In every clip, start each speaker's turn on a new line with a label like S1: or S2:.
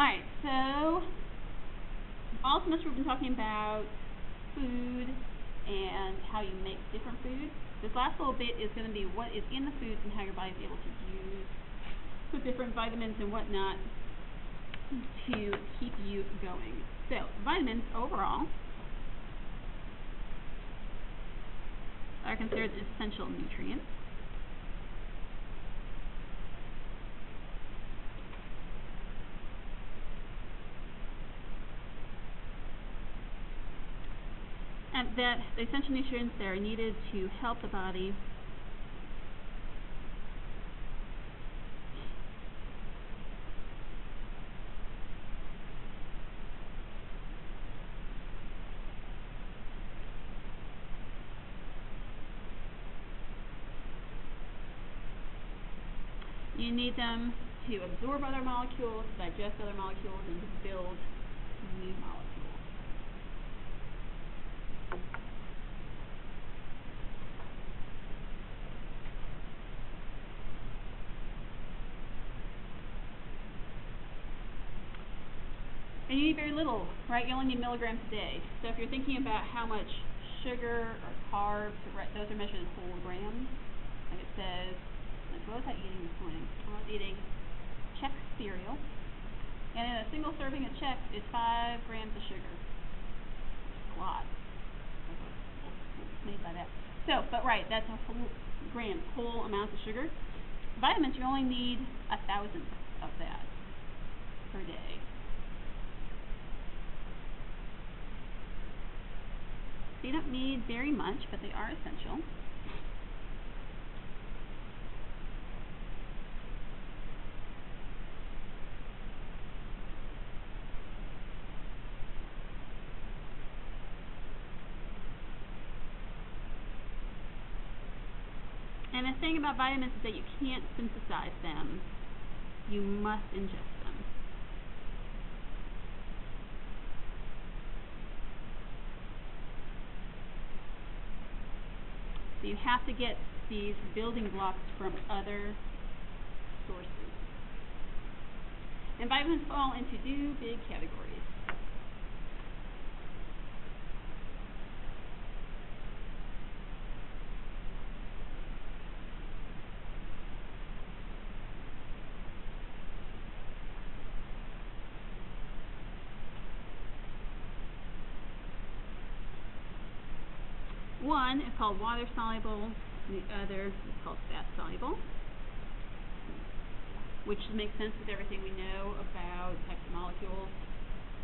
S1: Alright, so all semester we've been talking about food and how you make different foods. This last little bit is going to be what is in the foods and how your body is able to use the different vitamins and whatnot to keep you going. So, vitamins overall are considered essential nutrients. And that the essential nutrients that are needed to help the body you need them to absorb other molecules, digest other molecules, and to build new molecules. And you need very little, right? You only need milligrams a day. So if you're thinking about how much sugar or carbs, those are measured in whole grams. Like it says, like what was I eating this morning? I was eating Chex cereal. And in a single serving of Chex is 5 grams of sugar. It's a lot. It's made by that. So, but right, that's a whole grams, whole amounts of sugar. Vitamins, you only need 1,000 of that per day. So you don't need very much, but they are essential. And the thing about vitamins is that you can't synthesize them. You must ingest them. So you have to get these building blocks from other sources. And vitamins fall into 2 big categories. One is called water soluble, and the other is called fat soluble, which makes sense with everything we know about types of molecules.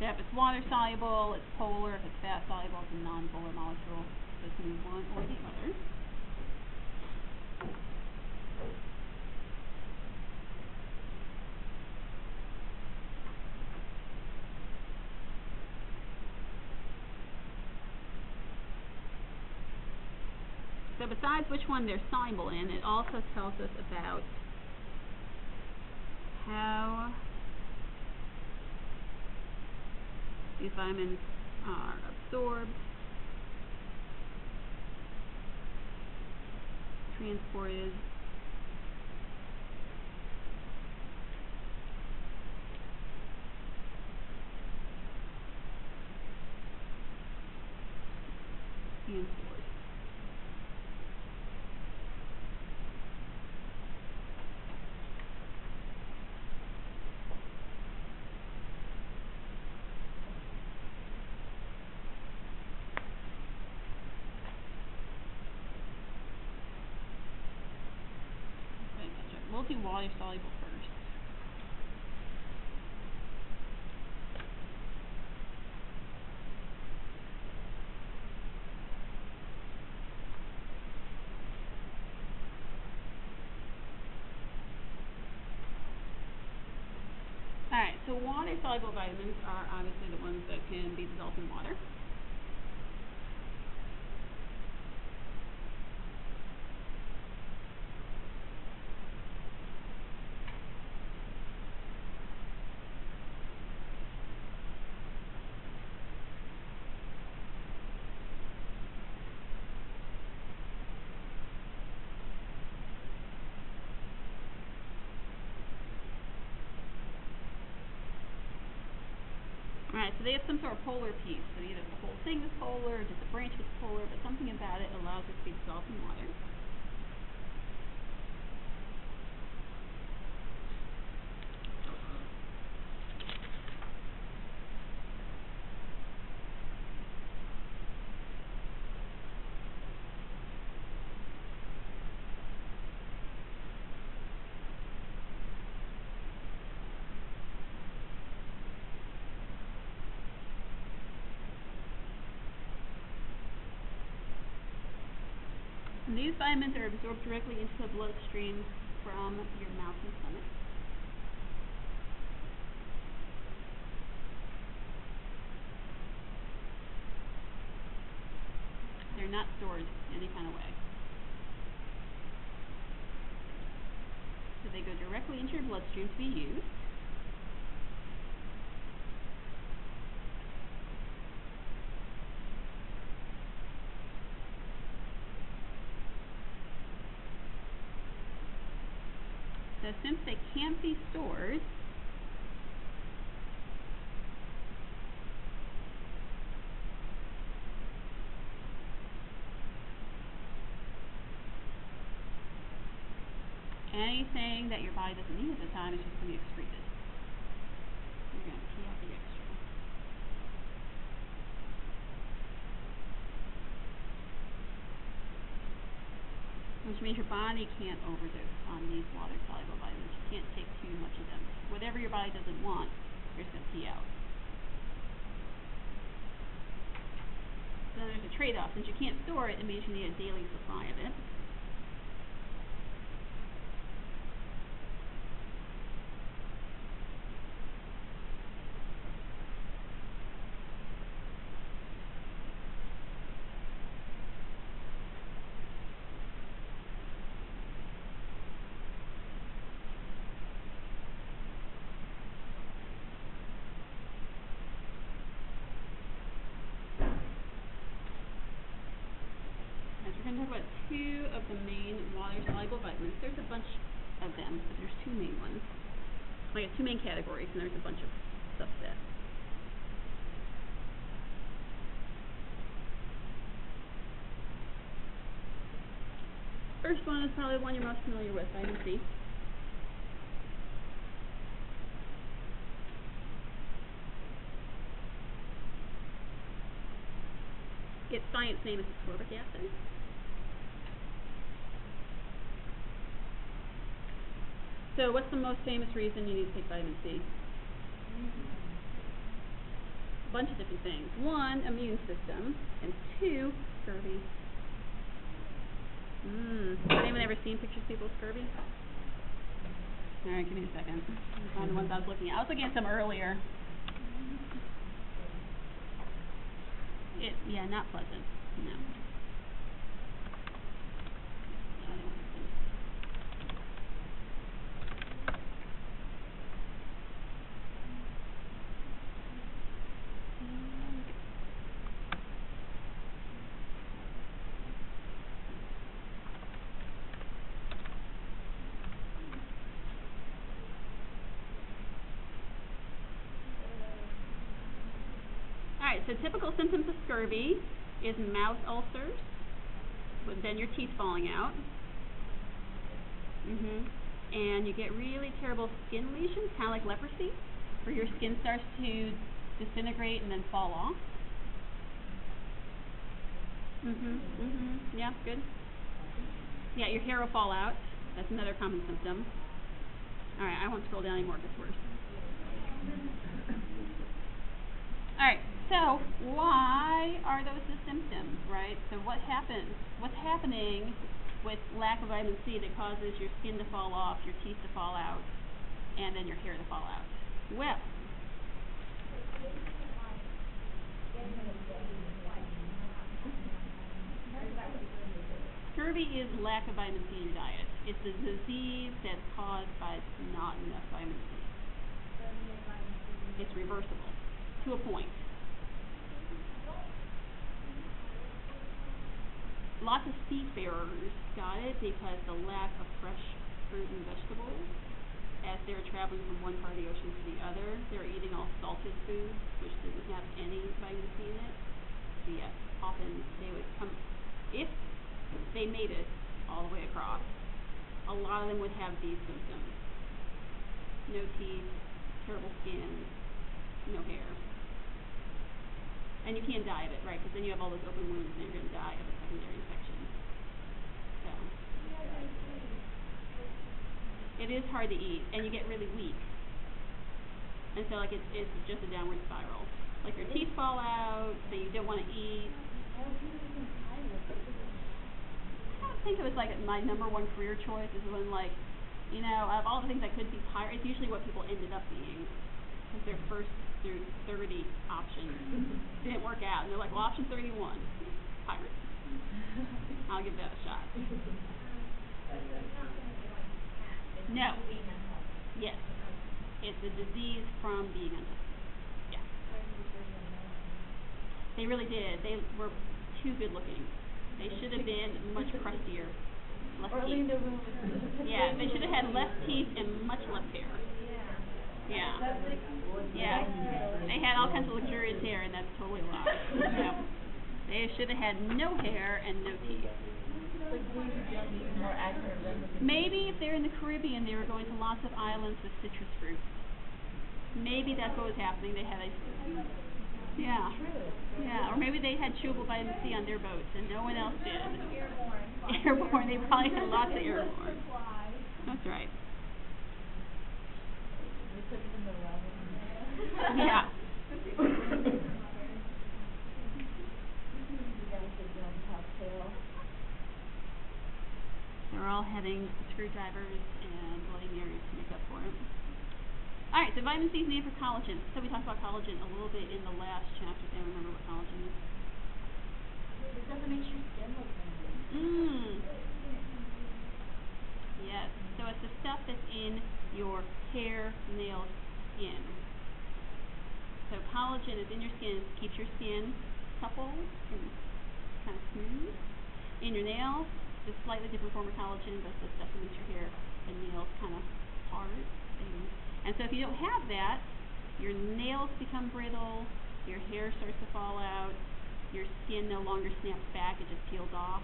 S1: So if it's water soluble, it's polar. If it's fat soluble, it's a non-polar molecule. So it's going to be one or the other. So besides which one they're soluble in, it also tells us about how these vitamins are absorbed, transported, and stored. We'll do water soluble first. Alright, so water soluble vitamins are obviously the ones that can be dissolved in water. they have some sort of polar piece, so either the whole thing is polar or just a branch is polar, but something about it allows it to be dissolved in water. And these vitamins are absorbed directly into the bloodstream from your mouth and stomach. They're not stored any kind of way. So they go directly into your bloodstream to be used. So since they can't be stored, anything that your body doesn't need at the time is just going to be excreted. You're going to pee out the extra. Which means your body can't overdose on these water-soluble vitamins. You can't take too much of them. Whatever your body doesn't want, you're just going to pee out. So then there's a trade-off. Since you can't store it, it means you need a daily supply of it. We're going to talk about two of the main water-soluble vitamins. There's a bunch of them, but there's two main ones. Like two main categories, and there's a bunch of subsets. First one is probably the one you're most familiar with, vitamin C. Its science name is ascorbic acid. So what's the most famous reason you need to take vitamin C? A bunch of different things. One, immune system, and two, scurvy. Has anyone ever seen pictures of people with scurvy? Alright, give me a second. I'll find the ones I was looking at. I was looking at some earlier. Yeah, not pleasant. No. Alright, so typical symptoms of scurvy is mouth ulcers, but then your teeth falling out. And you get really terrible skin lesions, kind of like leprosy, where your skin starts to disintegrate and then fall off. Yeah, good. Yeah, your hair will fall out. That's another common symptom. Alright, I won't scroll down anymore, it gets worse. Alright, so why are those the symptoms, right? So what happens? What's happening with lack of vitamin C that causes your skin to fall off, your teeth to fall out, and then your hair to fall out? Well, scurvy is lack of vitamin C in your diet. It's a disease that's caused by not enough vitamin C. It's reversible to a point. Lots of seafarers got it because the lack of fresh fruit and vegetables as they were traveling from one part of the ocean to the other, they were eating all salted foods, which didn't have any vitamin C in it. So yes, often they would come, if they made it all the way across, a lot of them would have these symptoms. No teeth, terrible skin, no hair. And you can't die of it, right? Because then you have all those open wounds and you're going to die of a secondary infection. So it is hard to eat, and you get really weak. And so, like, it's just a downward spiral. Like, your teeth fall out, so you don't want to eat. I don't think it was, like, my number one career choice. Is when, like, you know, out of all the things I could be pirate, it's usually what people ended up being. Because their first through 30 options didn't work out. And they're like, well, option 31, pirate. I'll give that a shot. No. Yes. It's a disease from being unhealthy. Yeah. They really did. They were too good looking. They should have been much crustier. Less teeth. Yeah, they should have had less teeth and much less hair. Yeah. Yeah. They had all kinds of luxurious hair, and that's totally a lie. Yeah. They should have had no hair and no teeth. Maybe if they're in the Caribbean, they were going to lots of islands with citrus fruit. Maybe that's what was happening. They had yeah. Yeah, or maybe they had chewable vitamin C on their boats and no one else did. Airborne. They probably had lots of airborne. That's right. Yeah. They're all having screwdrivers and bloody marys to make up for it. Alright, so vitamin C is made for collagen. So we talked about collagen a little bit in the last chapter. If you remember what collagen is.
S2: It doesn't make your skin look nice.
S1: Yes. So it's the stuff that's in your hair, nails, skin. So collagen is in your skin, keeps your skin supple and kind of smooth. In your nails, it's a slightly different form of collagen, but it's the stuff that makes your hair and nails kind of hard. And so if you don't have that, your nails become brittle, your hair starts to fall out, your skin no longer snaps back, it just peels off.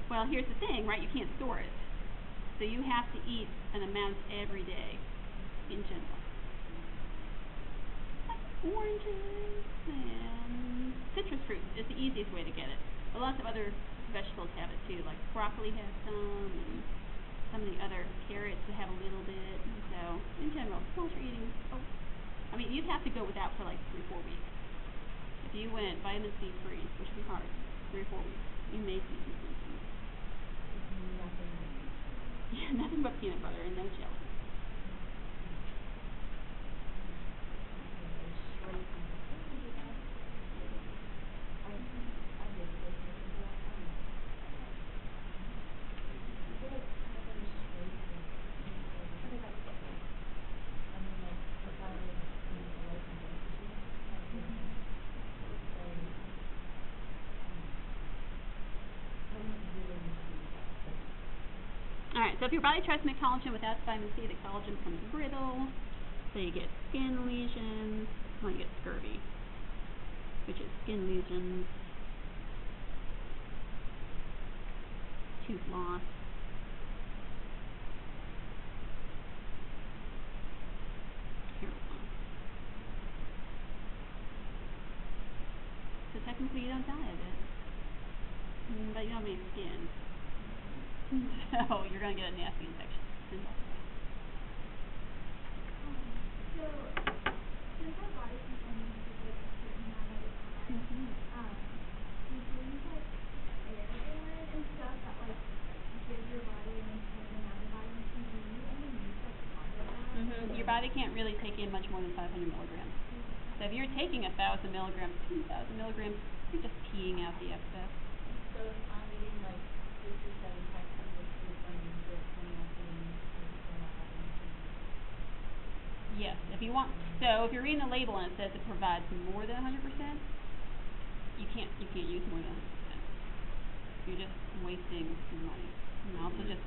S1: Well, here's the thing, right? You can't store it. So you have to eat an amount every day, in general. Like oranges and citrus fruit is the easiest way to get it. But lots of other vegetables have it too, like broccoli has some, and some of the other carrots that have a little bit. And so, in general, as long as you're eating, I mean, you'd have to go without for like 3 or 4 weeks. If you went vitamin C free, which would be hard, 3 or 4 weeks, you may see some symptoms. Yeah, nothing but peanut butter and no jelly. Alright, so if your body tries to make collagen without vitamin C, the collagen becomes brittle, so you get skin lesions, well, you get scurvy, which is skin lesions, tooth loss, hair loss. So technically you don't die of it, but you don't have any skin. So you're going to get a nasty infection.
S2: So, since our body can only use like a certain amount at a time, do things like airborne and stuff that like give your body an certain amount of vitamin C, do you only use like part of that?
S1: Your body can't really take in much more than 500 milligrams. So if you're taking 1,000 milligrams, 2,000 milligrams, you're just peeing out the excess.
S3: So if I'm eating like 6 or 7 packs of this food, I'm going to get 20 ounces of vitamin C.
S1: Yes, if you want. So if you're reading the label and it says it provides more than 100%, you can't use more than 100%. You're just wasting your money. And also just,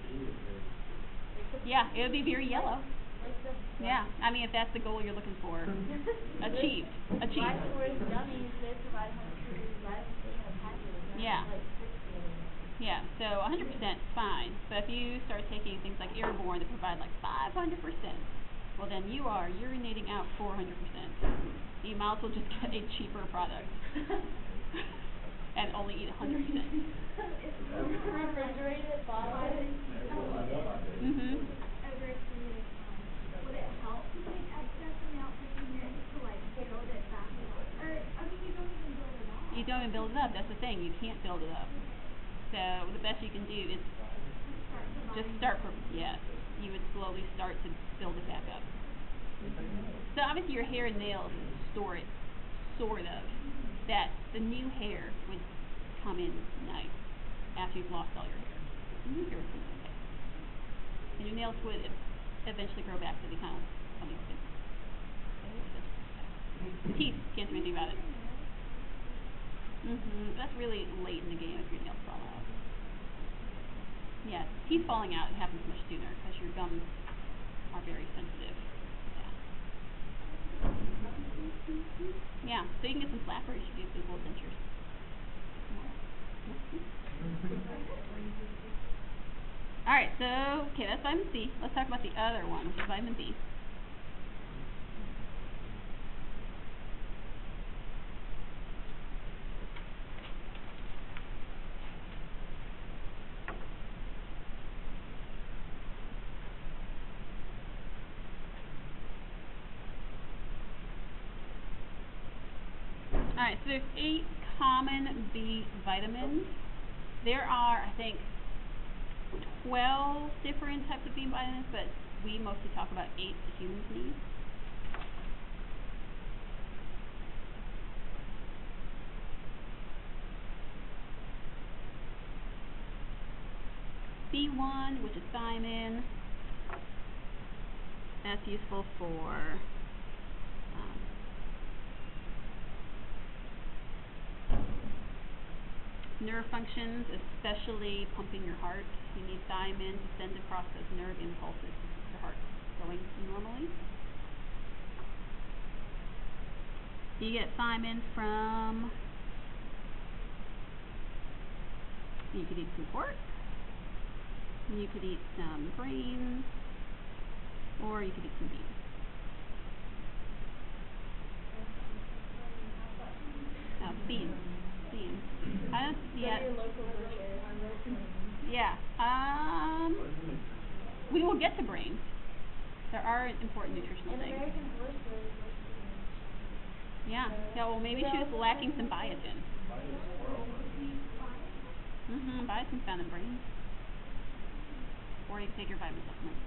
S1: yeah, it would be very yellow. Yeah, I mean, if that's the goal you're looking for, achieved.
S3: Vitamin Force gummies, they provide 100 vitamin C in a package.
S1: Yeah.
S3: Like 60 of them.
S1: Yeah, so 100% is fine. But if you start taking things like Airborne that provide like 500%, well then you are urinating out 400%. You might as well just get a cheaper product and only eat 100%.
S3: Refrigerated bottles.
S1: Mhm.
S2: Would it help to take excess amount for humans to like build it back up? Or I mean, you don't even build it up.
S1: You don't even build it up. That's the thing. You can't build it up. So the best you can do is just start from, yes, you would slowly start to build it back up. So obviously your hair and nails store it, sort of. That the new hair would come in nice after you've lost all your hair. The new hair would come in okay. And your nails would eventually grow back to be kind of funny looking. Teeth, can't do anything about it. That's really late in the game if your nails fall out. Yeah, teeth falling out, it happens much sooner because your gums are very sensitive to that. Yeah, so you can get some flappers if you have those little dentures. Alright, so, okay, that's vitamin C. Let's talk about the other one, which is vitamin B. Alright, so there's 8 common B vitamins. There are, I think, 12 different types of B vitamins, but we mostly talk about 8 that humans need. B1, which is thiamine, that's useful for nerve functions, especially pumping your heart. You need thiamine to send across those nerve impulses to keep your heart going normally. You get thiamine from, you could eat some pork, you could eat some grains, or you could eat some beans. Beans. I don't see it. Yeah. We will get to brains. There are important nutritional things. Yeah. Yeah, well maybe she was lacking some biotin. Biotin's found in brains. Or you can take your vitamin supplement.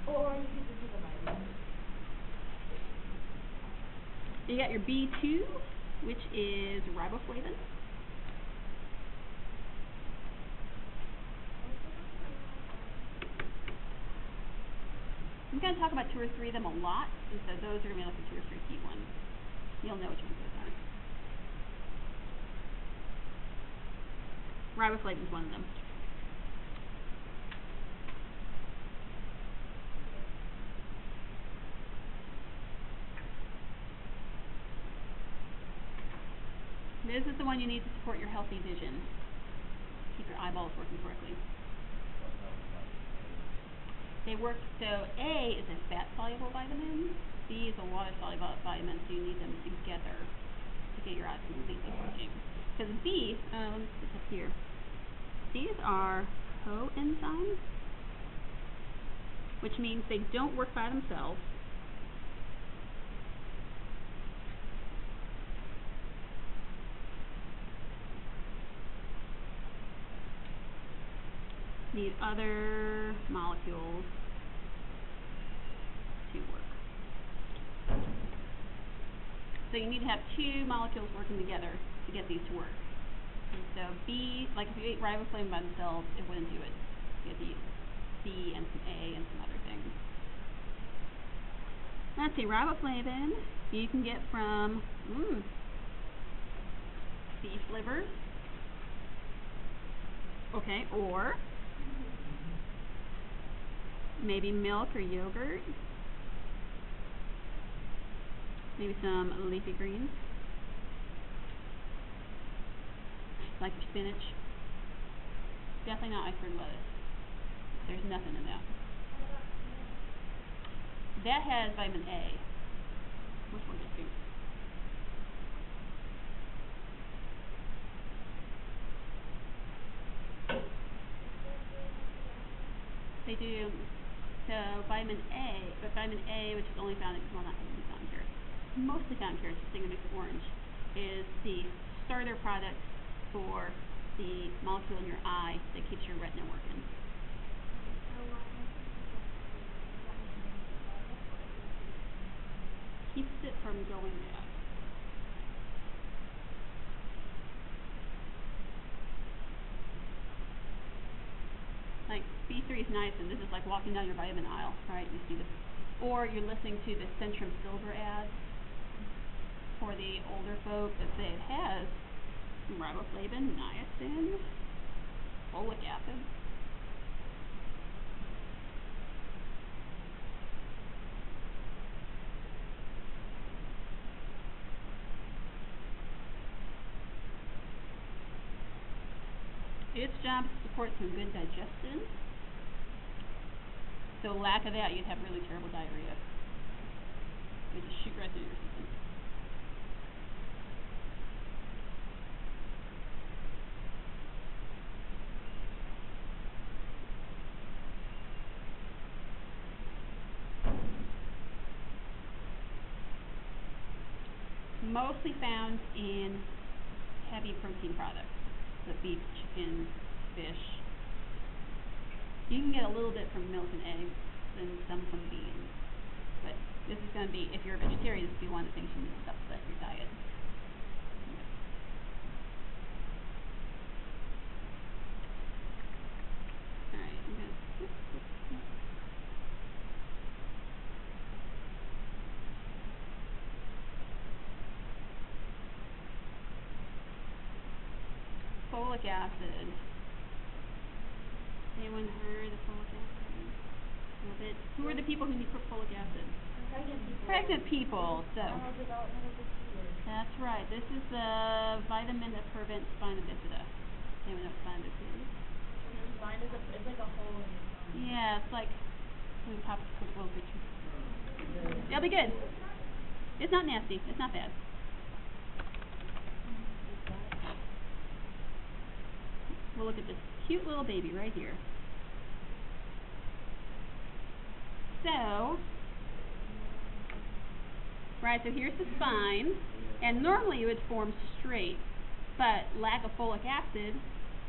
S3: Or you could just take a vitamin.
S1: You got your B2, which is riboflavin. I'm going to talk about 2 or 3 of them a lot, and so those are going to be like the 2 or 3 key ones. You'll know which ones those are. Riboflavin is one of them. This is the one you need to support your healthy vision. Keep your eyeballs working correctly. They work, so A is a fat-soluble vitamin, B is a water-soluble vitamin, so you need them together to get your eyes completely working. Because B, let me put this up here. These are coenzymes, which means they don't work by themselves. Need other molecules to work. So you need to have 2 molecules working together to get these to work. And so B, like if you ate riboflavin by themselves, it wouldn't do it. You have to use C and some A and some other things. Let's see, riboflavin you can get from beef liver. Okay, or maybe milk or yogurt. Maybe some leafy greens, like your spinach. Definitely not iceberg lettuce. There's nothing in that. That has vitamin A, which we'll get to. They do. So vitamin A, but vitamin A, which is only found in, well, not only found in carrots, mostly found in carrots, the thing that makes it orange, is the starter product for the molecule in your eye that keeps your retina working. Keeps it from going bad. Like B3 is nice, and this is like walking down your vitamin aisle, right? You see this, or you're listening to the Centrum Silver ads for the older folk that say it has riboflavin, niacin, folic acid. Its job is to support some good digestion. So lack of that, you'd have really terrible diarrhea. It just shoot right through your system. Mostly found in heavy protein products. So beef, chicken, fish. You can get a little bit from milk and eggs and some from beans. But this is going to be, if you're a vegetarian, this would be one of the things you need to supplement your diet. Alright, I'm going to skip this one. Folic acid. Anyone heard of folic acid? A little bit. Who are the people who need folic acid?
S3: Pregnant people.
S1: Pregnant people. So.
S3: Normal development of the fetus.
S1: That's right. This is the vitamin that prevents spina bifida. Anyone know what spina bifida is?
S3: Your spine is it's like a hole in your spine.
S1: Yeah, it's like we pop a quick little picture. It'll be good. It's not nasty. It's not bad. We'll look at this cute little baby right here. So, right, so here's the spine, and normally it would form straight, but lack of folic acid,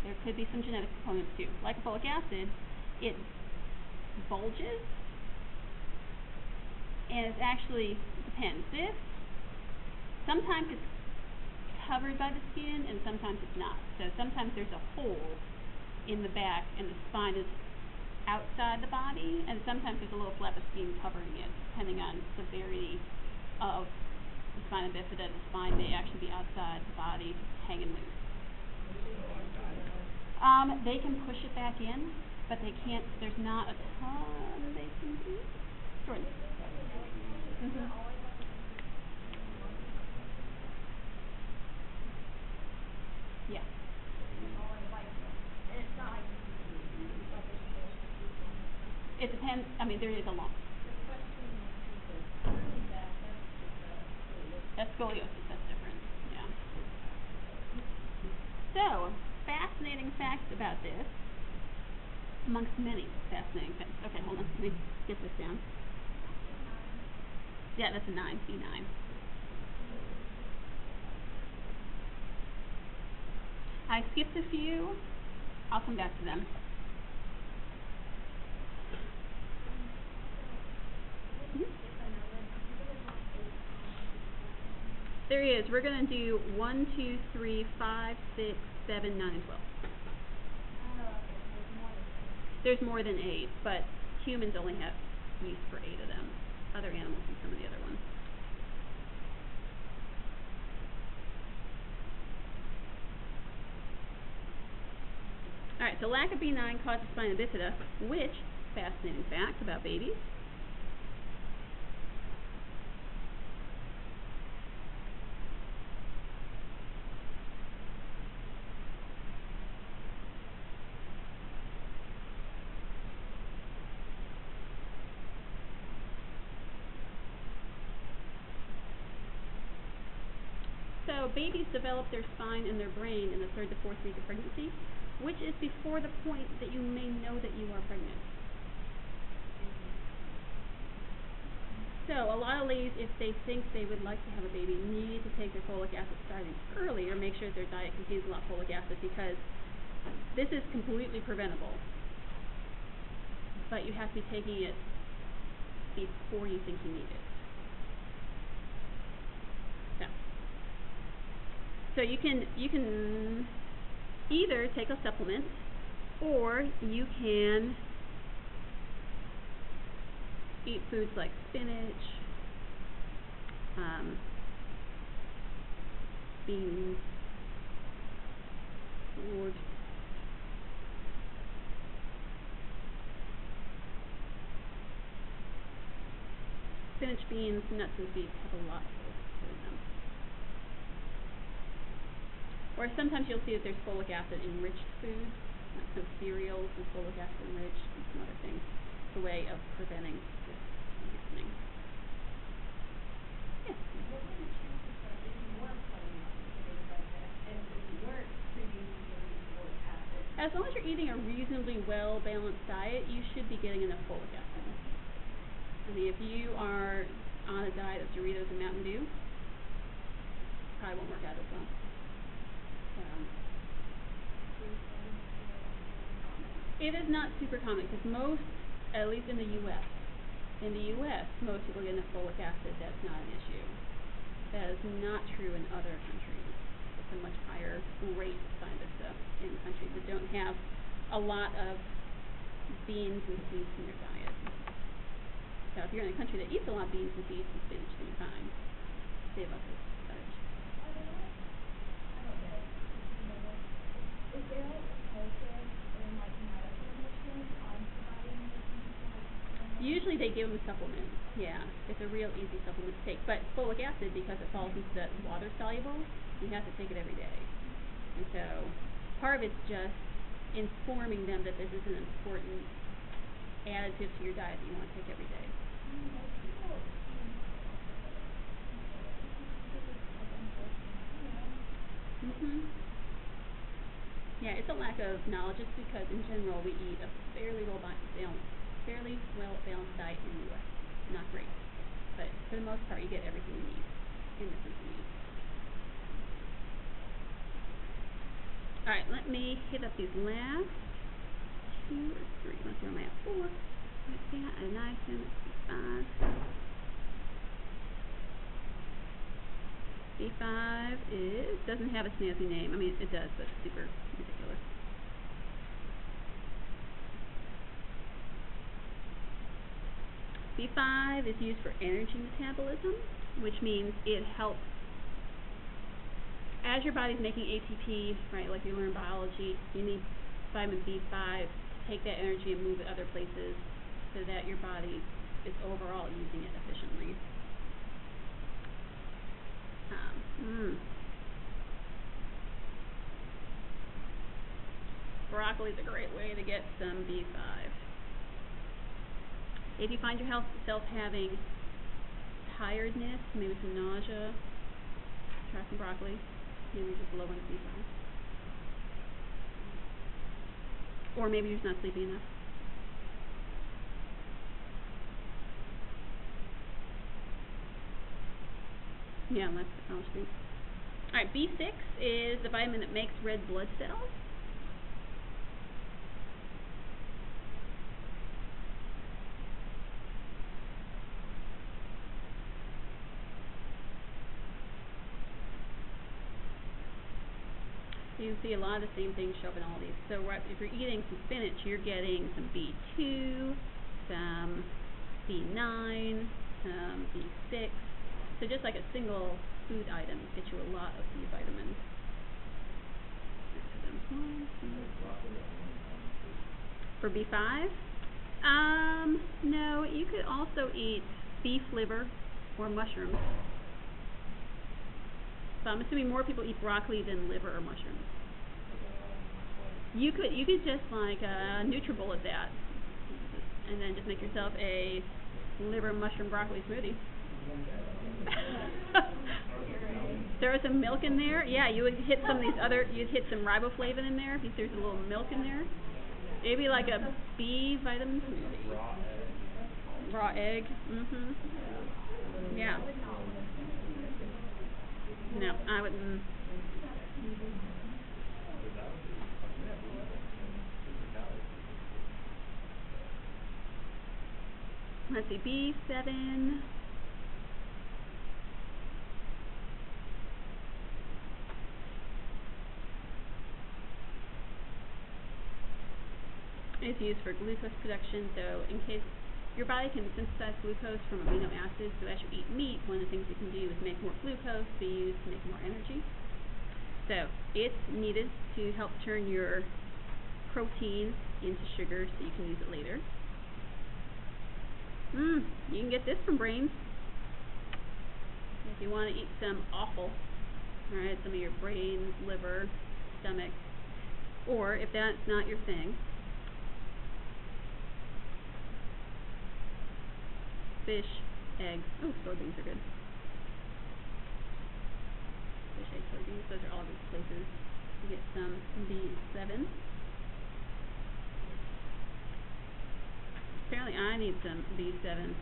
S1: there could be some genetic components too. Lack of folic acid, it bulges, and it actually depends. This, sometimes it's covered by the skin, and sometimes it's not. So sometimes there's a hole in the back, and the spine is outside the body, and sometimes there's a little flap of skin covering it, depending on severity of the spina bifida. The spine may actually be outside the body, hanging loose. They can push it back in, but they can't. There's not a ton they can do. Jordan. Yeah. It depends. I mean, there is a lump. That's scoliosis. That's different. Yeah. So, fascinating facts about this, amongst many fascinating facts. Okay, hold on. Let me get this down. Yeah, that's a 9. B9. I skipped a few. I'll come back to them. There is. We're going to do 1, 2, 3, 5, 6, 7, 9, and 12. There's more than 8, but humans only have use for 8 of them. Other animals and some of the other ones. Alright, so lack of B9 causes spina bifida, which, fascinating fact about babies, so babies develop their spine and their brain in the 3rd to 4th week of pregnancy, which is before the point that you may know that you are pregnant. So a lot of ladies, if they think they would like to have a baby, need to take their folic acid starting early or make sure their diet contains a lot of folic acid, because this is completely preventable. But you have to be taking it before you think you need it. So you can either take a supplement, or you can eat foods like spinach, beans, or spinach, beans, nuts, and seeds have a lot of folic in them. Or sometimes you'll see that there's folic acid enriched foods, like some cereals and folic acid enriched and some other things. It's a way of preventing this from happening. Yes?
S3: What were the chances that if you weren't putting up with things like that, and if you weren't previously getting folic acid?
S1: As long as you're eating a reasonably well-balanced diet, you should be getting enough folic acid. I mean, if you are on a diet of Doritos and Mountain Dew, probably won't work out as well. It is not super common, because most, at least in the U.S., most people get enough folic acid. That's not an issue. That is not true in other countries. It's a much higher rate of spina bifida in countries that don't have a lot of beans and seeds in their diet. So if you're in a country that eats a lot of beans and seeds and spinach, then you're fine. Save us this fudge.
S2: Is there like a focus in like medical admissions on providing this information?
S1: Usually they give them a supplement. Yeah, it's a real easy supplement to take. But folic acid, because it falls into that water soluble, you have to take it every day. And so part of it's just informing them that this is an important additive to your diet that you want to take every day. Yeah, it's a lack of knowledge. It's because in general we eat a fairly well balanced diet in the U.S. Not great, but for the most part you get everything you need in the food you eat. All right, let me hit up these last 2 or 3. Let's see where am I at? 4. Let's see, a niacin, 5. B5 doesn't have a snazzy name. I mean, it does, but it's super ridiculous. B5 is used for energy metabolism, which means it helps, as your body's making ATP, right, like you learn biology, you need vitamin B5 to take that energy and move it other places so that your body is overall using it efficiently. Broccoli is a great way to get some B5. If you find yourself having tiredness, maybe some nausea, try some broccoli. Maybe you're just low on B5. Or maybe you're just not sleeping enough. Yeah, that's technology. Alright, B6 is the vitamin that makes red blood cells. You can see a lot of the same things show up in all these. So if you're eating some spinach, you're getting some B2, some B9, some B6. So just like a single food item gets you a lot of B vitamins. 1, 2, For B5? No, you could also eat beef liver or mushrooms. So I'm assuming more people eat broccoli than liver or mushrooms. You could just like NutriBullet that, and then just make yourself a liver mushroom broccoli smoothie. Throw some milk in there. Yeah, you would hit some of these other. You'd hit some riboflavin in there. If you threw some little milk in there, maybe like a B vitamin smoothie. Raw egg. Mhm. Yeah. No, I wouldn't. Let's see, B7. Is used for glucose production, so in case your body can synthesize glucose from amino acids, so as you eat meat, one of the things it can do is make more glucose to be used to make more energy. So it's needed to help turn your protein into sugar so you can use it later. You can get this from brains. If you want to eat some offal, alright, some of your brains, liver, stomach, or if that's not your thing, fish, eggs. Oh, soybeans are good. Fish, eggs, soybeans. Those are all good places to get some B7. Apparently I need some B7.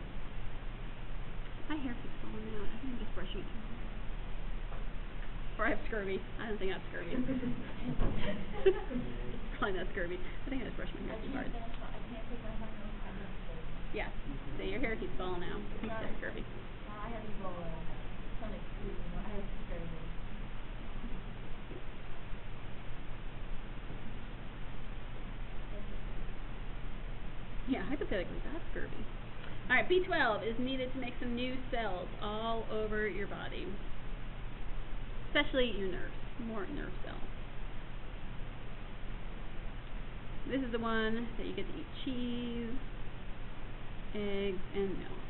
S1: My hair keeps falling out. I think I'm just brushing it too hard. Or I have scurvy. I don't think I have scurvy. Probably not scurvy. I think I just brushed my hair too hard. Yeah. So your hair keeps falling out. You said scurvy.
S3: I have Ebola. Some excuse me. I have scurvy.
S1: Yeah, hypothetically, that's scurvy. Alright, B12 is needed to make some new cells all over your body. Especially your nerves. More nerve cells. This is the one that you get to eat cheese, eggs, and milk.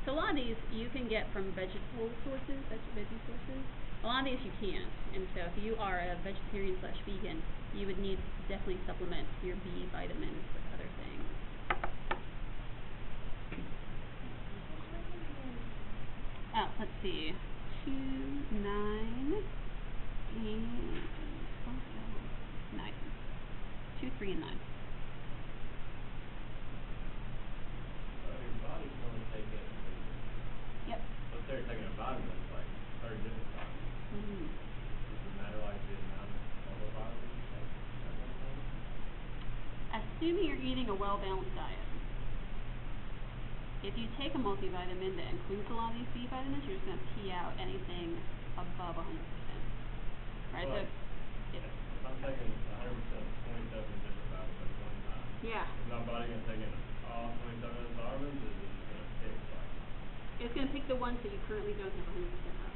S1: So a lot of these you can get from vegetable sources, veggie sources. A lot of these you can't. And so if you are a vegetarian/vegan, you would need to definitely supplement your B vitamins with other things. Oh, let's see. 2, 9, and 9. 2, 3, and 9.
S4: Your body can only take in.
S1: Yep.
S4: Let's say you're taking a vitamin, it's like 30 different vitamins. Does it matter like the amount of vitamins you take at one time?
S1: Assuming you're eating a well-balanced diet. If you take a multivitamin that includes a lot of these B vitamins, you're just going to pee out anything above 100%. Right?
S4: Well,
S1: So,
S4: if I'm taking 100% of 27 different vitamins at one time,
S1: yeah.
S4: is my body going to take in all 27 of those vitamins, or is it just going to pick like?
S1: It's going to pick the ones that you currently don't have 100% of.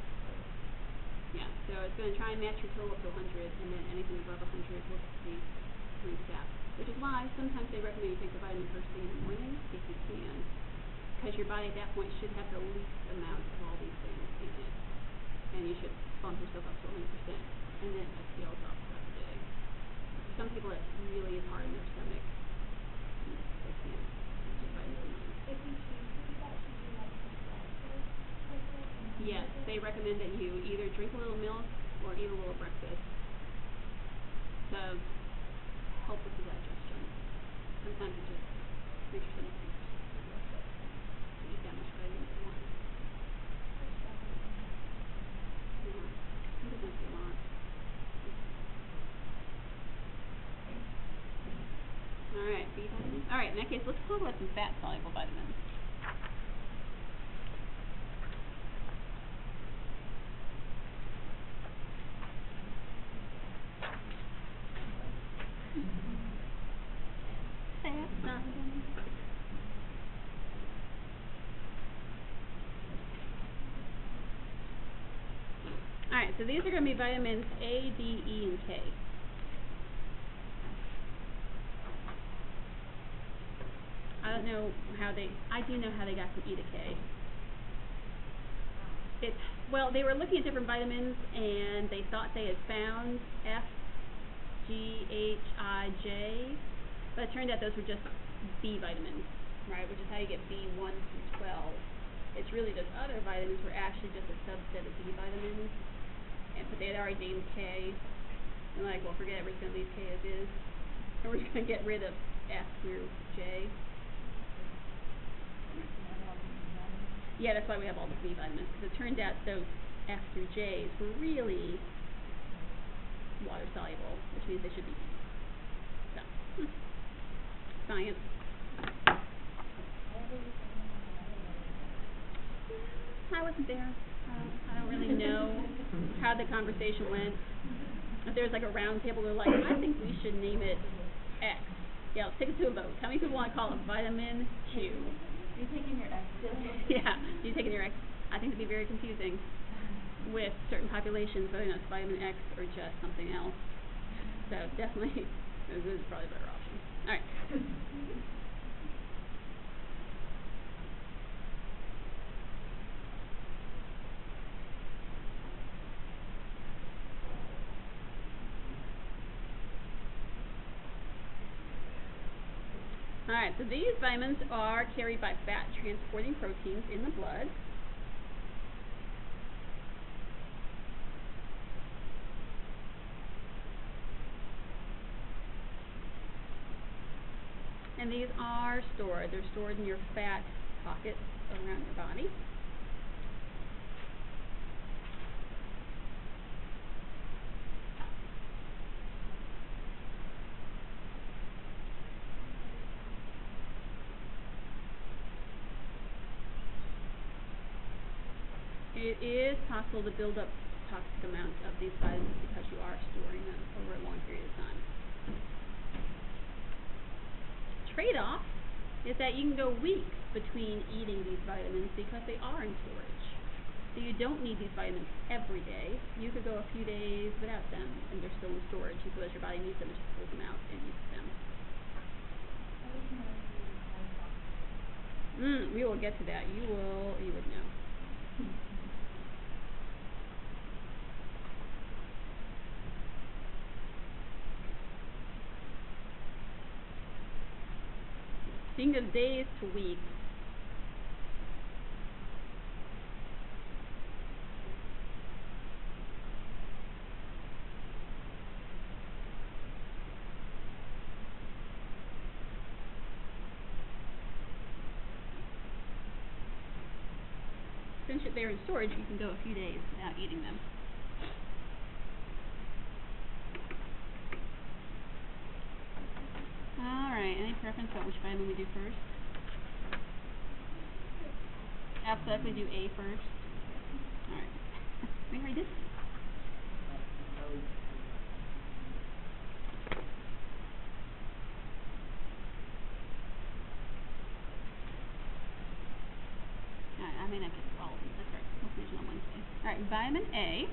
S1: Yeah, so it's going to try and match your total up to 100, and then anything above 100 will be reset. Which is why sometimes they recommend you take the vitamin first thing in the morning, if you can. Because your body at that point should have the least amount of all these things in it. And you should bump yourself up to 100%. And then it scales off throughout the day. For some people it's really hard in their stomach. They can't take vitamin in the morning.
S2: If you choose to do that, should you like take breakfast with it?
S1: Yes, they recommend that you either drink a little milk or eat a little breakfast to help with the digestion. Sometimes it just makes your stomach eat that much vitamins at once. Yeah, it doesn't take a lot. Alright, B vitamins. Alright, in that case, let's talk about some fat-soluble vitamins. Alright, so these are going to be vitamins A, D, E, and K. I don't know how I do know how they got from E to K. Well, they were looking at different vitamins, and they thought they had found F, G, H, I, J, but it turned out those were just B vitamins, right, which is how you get B1 through 12. It's really those other vitamins were actually just a subset of B vitamins, but they had already named K, and like, well, forget it, we're just going to leave K as is, and we're just going to get rid of F through J. Yeah, that's why we have all the B vitamins, because it turned out those F through J's were really water soluble, which means they should be B. So, science. I wasn't there. I don't really know how the conversation went. If there's like a round table, they're like, I think we should name it X. Yeah, let's take it to a vote. How many people want to call it vitamin Q?
S3: You're taking your X still?
S1: Yeah, you taking your X. I think it'd be very confusing with certain populations, whether or not it's vitamin X or just something else. So definitely, this is probably a better option. All right. Alright, so these vitamins are carried by fat-transporting proteins in the blood. And these are stored. They're stored in your fat pockets around your body. It is possible to build up toxic amounts of these vitamins because you are storing them over a long period of time. Trade-off is that you can go weeks between eating these vitamins because they are in storage. So you don't need these vitamins every day. You could go a few days without them and they're still in storage, and so as your body needs them, it just pulls them out and uses them. We will get to that. You would know. So you can go days to weeks. Since they're in storage, you can go a few days without eating them. Alright, any preference about which vitamin we do first? Alphabetically do A first. Alright. We already did. Alright, I may not get all of them. That's right. Let's mention on Wednesday. Alright, vitamin A.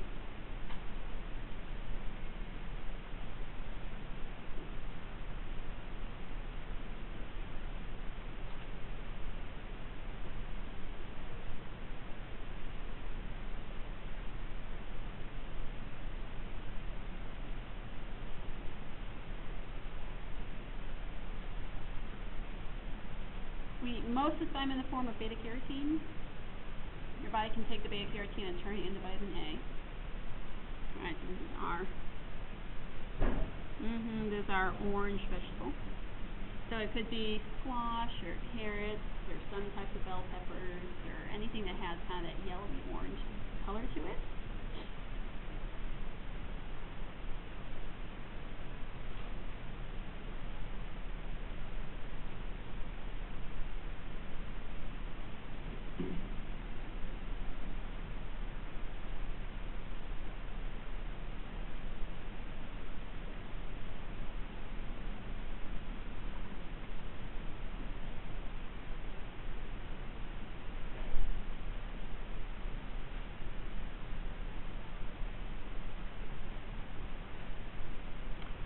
S1: We eat most of this vitamin in the form of beta-carotene. Your body can take the beta-carotene and turn it into vitamin A. Alright, so this is our orange vegetable. So it could be squash or carrots or some types of bell peppers or anything that has kind of that yellowy orange color to it.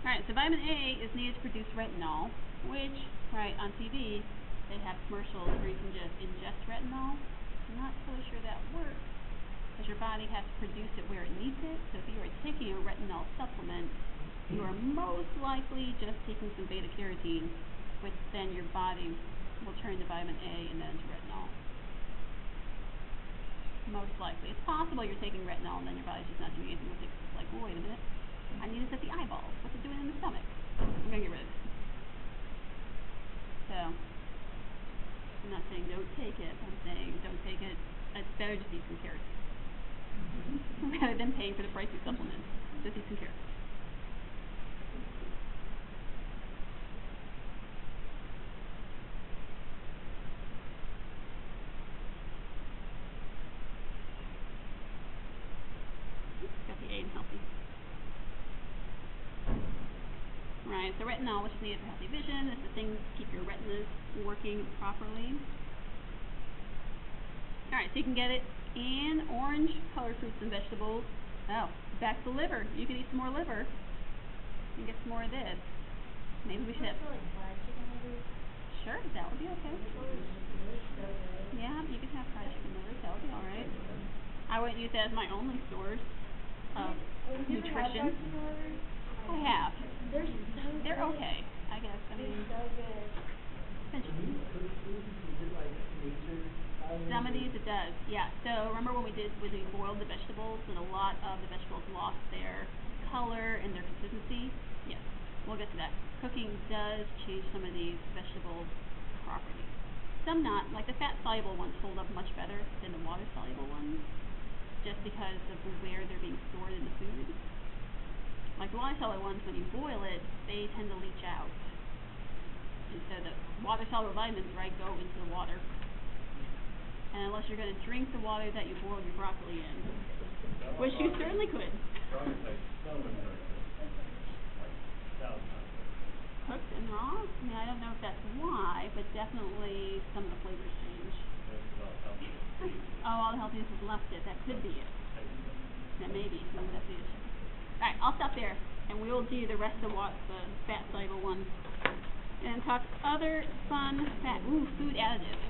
S1: Alright, so vitamin A is needed to produce retinol, which, right, on TV, they have commercials where you can just ingest retinol. I'm not totally sure that works, because your body has to produce it where it needs it. So if you are taking a retinol supplement, you are most likely just taking some beta carotene, which then your body will turn to vitamin A and then to retinol. Most likely. It's possible you're taking retinol and then your body's just not doing anything with it. It's like, well, wait a minute, I need this at the eyeballs. What's it doing in the stomach? I'm going to get rid of it. So, I'm not saying don't take it. I'm saying don't take it. It's better just eat some carrots. Rather than paying for the pricey supplements. Just eat some carrots. Got the A in healthy. Right, so retinol, which is needed for healthy vision, is the thing to keep your retinas working properly. Alright, so you can get it in orange colored fruits and vegetables. Oh, back to liver. You can eat some more liver. You can get some more of this. Maybe we should have...
S3: like fried chicken liver?
S1: Sure, that would be okay.
S3: So good.
S1: Yeah, you can have fried chicken livers. That would be alright. I wouldn't use that as my only source of nutrition. I have.
S3: They're so
S1: They're
S3: good.
S1: okay, I guess. I mean,
S3: They're so good.
S1: some of these it does, yeah. So remember when we boiled the vegetables and a lot of the vegetables lost their color and their consistency? Yes, we'll get to that. Cooking does change some of these vegetable properties. Some not, like the fat-soluble ones hold up much better than the water-soluble ones, just because of where they're being stored in the food. Like the water-soluble ones, when you boil it, they tend to leach out. And so the water-soluble vitamins, right, go into the water. And unless you're going to drink the water that you boiled your broccoli in, which you certainly could.
S4: Broccoli tastes so much better cooked. Like, 1,000 times better.
S1: Cooked and raw? I mean, I don't know if that's why, but definitely some of the flavors change.
S4: Maybe it's all healthy.
S1: Oh, all the healthiness has left it. That could be it.
S4: Tastes better.
S1: That may be. Maybe that's the issue. Alright, I'll stop there, and we will do the rest of the fat-soluble ones. And talk other fun food additives.